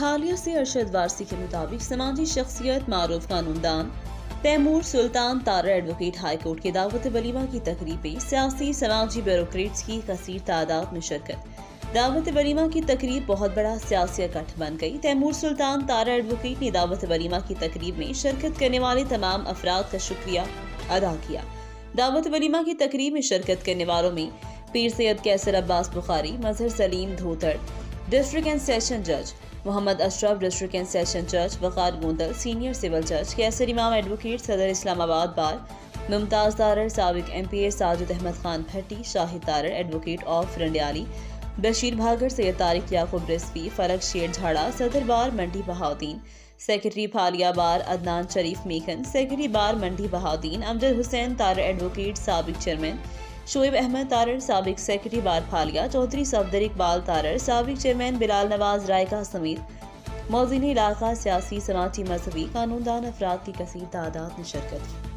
हालिया से अरशद वारसी के मुताबिक समाजी शख्सियत मारूफ कानूनदान तैमूर सुल्तान तारा एडवोकेट हाई कोर्ट के दावत वलीमा की तकरीब में सियासी समाजी ब्यूरोक्रेट्स की कसीर तादाद में शिरकत। दावत वलीमा की तकरीब बहुत बड़ा सियासी इकट्ठ बन गई। तैमूर सुल्तान तारा एडवोकेट ने दावत वलीमा की तकरीब में शिरकत करने वाले तमाम अफराद का शुक्रिया अदा किया। दावत वलीमा की तकरीब में शिरकत करने वालों में पीर सैयद कैसर अब्बास बुखारी, मजहर सलीम धोतड़ डिस्ट्रिक्ट एंड सेशन जज, Mohammad Ashraf district and session जज, वकार गोंदल सीनियर सिविल जज, कैसर इमाम एडवोकेट सदर इस्लामाबाद बार, मुमताज तारड़ साबिक MPA Sajid Ahmad Khan Bhatti, Shahid Tarar advocate of Randiali, Bashir Bhagar, Syed Tariq Yaqub Rizvi, Falak Sher Jhara, सदर bar Mandi Bahauddin, secretary Phalia bar Adnan Sharif Mekhan, secretary bar Mandi Bahauddin, Amjad Hussain Tarar advocate साबिक चेयरमैन, शोएब अहमद तारड़ साबिक सेक्रेटरी बार फालिया, चौधरी सफदर इकबाल तारड़ साबिक चेयरमैन, बिलाल नवाज रायका समेत मौज़ीन इलाका सियासी समाजी मजहबी कानूनदान अफराद की कसीर तादाद में शिरकत की।